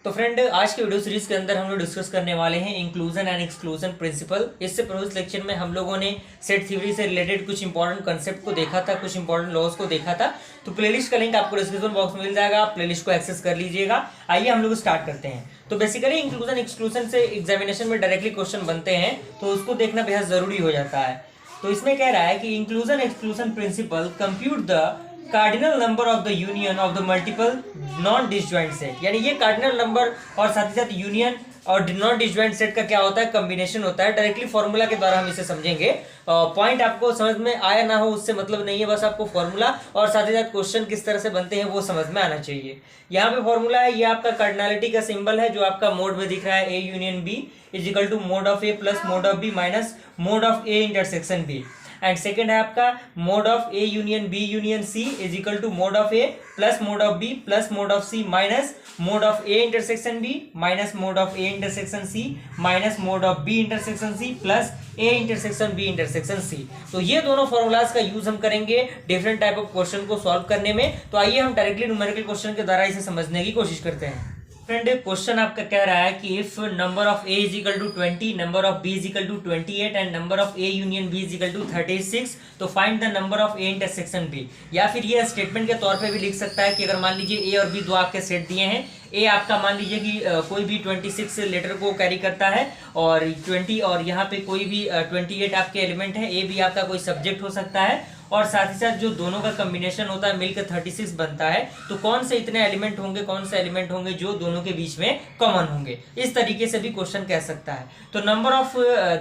तो फ्रेंड, आज के वीडियो सीरीज के अंदर हम लोग डिस्कस करने वाले हैं इंक्लूजन एंड एक्सक्लूजन प्रिंसिपल। इससे प्रीवियस लेक्चर में हम लोगों ने सेट थ्योरी से रिलेटेड कुछ इंपॉर्टेंट कंसेप्ट को देखा था, कुछ इंपॉर्टेंट लॉज को देखा था। तो प्लेलिस्ट का लिंक आपको डिस्क्रिप्शन बॉक्स में मिल जाएगा, आप प्लेलिस्ट को एक्सेस कर लीजिएगा। आइए हम लोग स्टार्ट करते हैं। तो बेसिकली इंक्लूजन एक्सक्लूजन से एग्जामिनेशन में डायरेक्टली क्वेश्चन बनते हैं, तो उसको देखना बेहद जरूरी हो जाता है। तो इसमें कह रहा है कि inclusion exclusion principle compute the cardinal number of the union of the multiple non disjoint set. यानी ये कार्डिनल नंबर और साथ ही साथ यूनियन और नॉन डिसजॉइंट सेट का क्या होता है, कॉम्बिनेशन होता है। डायरेक्टली फॉर्मूला के द्वारा हम इसे समझेंगे। पॉइंट आपको समझ में आया ना हो उससे मतलब नहीं है, बस आपको फॉर्मूला और साथ ही साथ क्वेश्चन किस तरह से बनते हैं वो समझ में आना चाहिए। यहाँ पे फॉर्मूला है, ये आपका कार्डिनलिटी का सिंबल है जो आपका मोड में दिख रहा है, A union B is equal to mod of A plus mod of B minus mod of A intersection B. And second है आपका mod of A union B union C is equal to mod of A plus mod of B plus mod of C minus mod of A intersection B minus mod of A intersection C minus mod of B intersection C plus A intersection B intersection C. तो ये दोनों formulas का use हम करेंगे different type of question को solve करने में। तो आइए हम डायरेक्टली न्यूमेरिकल क्वेश्चन के द्वारा इसे समझने की कोशिश करते हैं। फ्रेंड, क्वेश्चन आपका कह रहा है कि if number of A is equal to 20, number of B is equal to 28 and number of A union B is equal to 36, तो find the number of A intersection B. या फिर ये statement के तौर पे भी लिख सकता है कि अगर मान लीजिए ए और बी दो आपके सेट दिए हैं, ए आपका मान लीजिए कि कोई भी 26 लेटर को कैरी करता है और 20 और यहाँ पे कोई भी 28 आपके एलिमेंट है, ए भी आपका कोई सब्जेक्ट हो सकता है और साथ ही साथ जो दोनों का कॉम्बिनेशन होता है मिलकर 36 बनता है। तो कौन से इतने एलिमेंट होंगे, कौन से एलिमेंट होंगे जो दोनों के बीच में कॉमन होंगे, इस तरीके से भी क्वेश्चन कह सकता है। तो नंबर ऑफ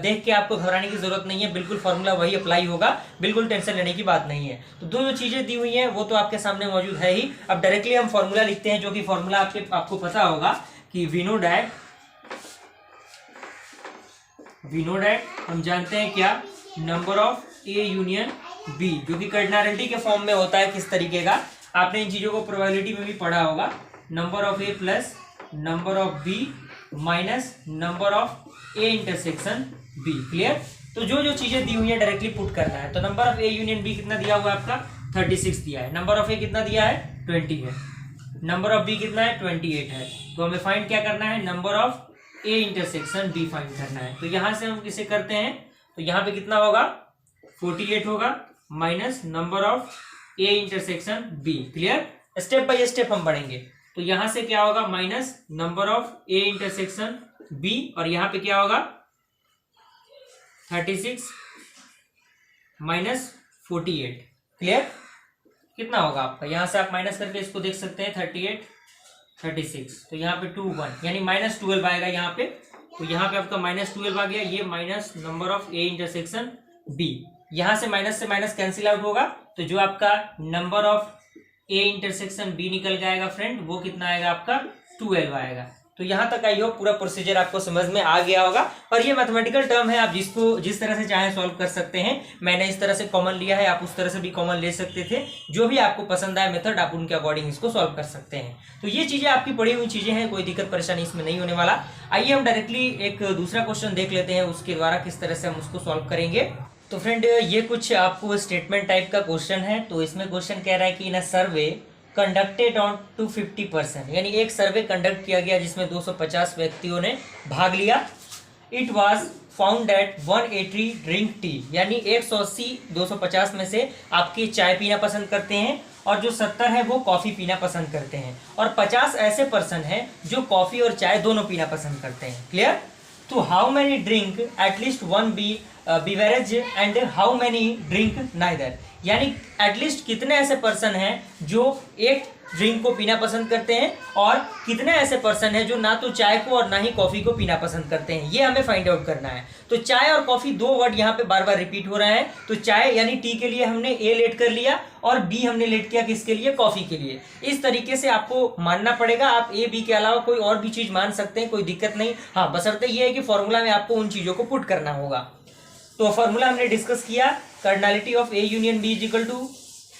देख के आपको घबराने की जरूरत नहीं है, बिल्कुल फॉर्मूला वही अप्लाई होगा, बिल्कुल टेंशन लेने की बात नहीं है। तो दो जो चीजें दी हुई हैं वो तो आपके सामने मौजूद है ही। अब डायरेक्टली हम फॉर्मूला लिखते हैं, जो कि फॉर्मूला आपको पता होगा कि वी नो डैट हम जानते हैं क्या, number of A union B, जो कि कार्डिनलिटी के फॉर्म में होता है। किस तरीके का, आपने इन चीजों को प्रोबेबिलिटी में भी पढ़ा होगा, number of A plus number of B minus number of A intersection B. Clear. तो जो जो चीजें दी हुई है डायरेक्टली पुट करना है। तो number of A union B कितना दिया हुआ है आपका, 36 दिया है। नंबर ऑफ ए कितना दिया है, 20 है। नंबर ऑफ बी कितना है, 28 है। तो हमें फाइंड क्या करना है, number of A intersection B find करना है। तो यहां से हम इसे करते हैं, तो यहाँ पे कितना होगा, 48 होगा minus number of A intersection B. Clear. Step by step हम बढ़ेंगे। तो यहां से क्या होगा, minus number of A intersection B और यहां पे क्या होगा, 36 माइनस 48। क्लियर। कितना होगा आपका, यहां से आप माइनस करके इसको देख सकते हैं, 38 36, तो यहाँ पे 2 1 यानी माइनस 12 आएगा यहाँ पे। तो यहाँ पे आपका माइनस 12 आ गया, ये minus number of A intersection B. यहां से माइनस कैंसिल आउट होगा, तो जो आपका number of A intersection B निकल के आएगा फ्रेंड, वो कितना आएगा आपका, 12 आएगा। तो यहां तक आई हो, पूरा प्रोसीजर आपको समझ में आ गया होगा। और ये मैथमेटिकल टर्म है, आप जिसको जिस तरह से चाहे सॉल्व कर सकते हैं। मैंने इस तरह से कॉमन लिया है, आप उस तरह से भी कॉमन ले सकते थे। जो भी आपको पसंद आए मेथड, आप उनके अकॉर्डिंग इसको सॉल्व कर सकते हैं। तो ये चीजें आपकी पढ़ी हुई चीजें हैं, कोई दिक्कत परेशानी इसमें नहीं होने वाला। आइए हम डायरेक्टली एक दूसरा क्वेश्चन देख लेते हैं, उसके द्वारा किस तरह से हम उसको सॉल्व करेंगे। तो फ्रेंड, ये कुछ आपको स्टेटमेंट टाइप का क्वेश्चन है। तो इसमें क्वेश्चन कह रहा है कि इन अ सर्वे कंडक्टेड ऑन टू 50%, यानी एक सर्वे कंडक्ट किया गया जिसमें 250 व्यक्तियों ने भाग लिया। It was found that 180 drink tea, यानी 180 250 में से आपकी चाय पीना पसंद करते हैं और जो 70 है वो कॉफी पीना पसंद करते हैं और 50 ऐसे पर्सन हैं जो कॉफी और चाय दोनों पीना पसंद करते हैं। क्लियर। तो how many drink at least one beverage and how many drink neither, यानी एटलीस्ट कितने ऐसे पर्सन हैं जो एक ड्रिंक को पीना पसंद करते हैं और कितने ऐसे पर्सन हैं जो ना तो चाय को और ना ही कॉफी को पीना पसंद करते हैं, ये हमें फाइंड आउट करना है। तो चाय और कॉफी दो वर्ड यहाँ पे बार बार रिपीट हो रहा है। तो चाय यानी टी के लिए हमने ए लेट कर लिया और बी हमने लेट किया किसके लिए, कॉफी के लिए। इस तरीके से आपको मानना पड़ेगा। आप ए बी के अलावा कोई और भी चीज मान सकते हैं, कोई दिक्कत नहीं। हाँ, बशर्ते ये है कि फॉर्मूला में आपको उन चीजों को पुट करना होगा। तो फॉर्मूला हमने डिस्कस किया, cardinality of A union B is equal to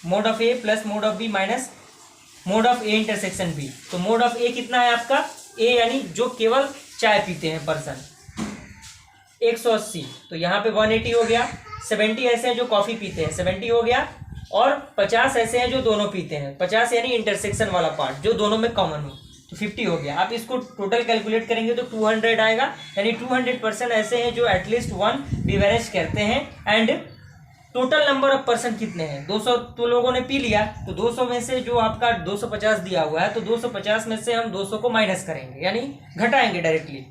mod of A plus mod of B minus mod of A intersection B. तो मोड ऑफ ए कितना है आपका, ए यानी जो केवल चाय पीते हैं पर्सन, 180। तो यहाँ पे 180 हो गया। 70 ऐसे हैं जो कॉफी पीते हैं, 70 हो गया। और 50 ऐसे हैं जो दोनों पीते हैं, 50 यानी इंटरसेक्शन वाला पार्ट जो दोनों में कॉमन हो। तो 50 हो गया। आप इसको टोटल कैलकुलेट करेंगे तो 200 आएगा, यानी 200% ऐसे हैं जो एटलीस्ट 1 बेवरेज करते हैं। And total number of person कितने हैं, 200 तो लोगों ने पी लिया, तो 200 में से जो आपका 250 दिया हुआ है, तो 250 में से हम 200 को माइनस करेंगे, यानी घटाएंगे डायरेक्टली,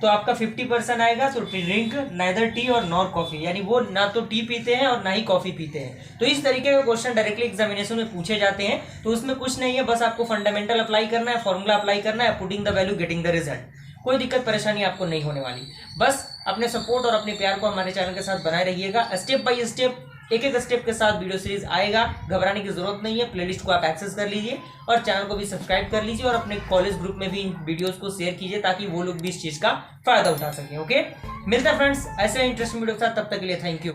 तो आपका 50% आएगा। तो ड्रिंक नाइदर टी और नॉर कॉफी, यानी वो ना तो टी पीते हैं और ना ही कॉफी पीते हैं। तो इस तरीके के क्वेश्चन डायरेक्टली एग्जामिनेशन में पूछे जाते हैं। तो उसमें कुछ नहीं है, बस आपको फंडामेंटल अप्लाई करना है, फॉर्मूला अप्लाई करना है, putting the value getting the result. कोई दिक्कत परेशानी आपको नहीं होने वाली। बस अपने सपोर्ट और अपने प्यार को हमारे चैनल के साथ बनाए रहिएगा। स्टेप बाय स्टेप, एक एक स्टेप के साथ वीडियो सीरीज आएगा, घबराने की जरूरत नहीं है। प्लेलिस्ट को आप एक्सेस कर लीजिए और चैनल को भी सब्सक्राइब कर लीजिए और अपने कॉलेज ग्रुप में भी इन वीडियोस को शेयर कीजिए ताकि वो लोग भी इस चीज का फायदा उठा सकें। ओके, मिलता है फ्रेंड्स ऐसे इंटरेस्टिंग वीडियो के साथ, तब तक के लिए थैंक यू।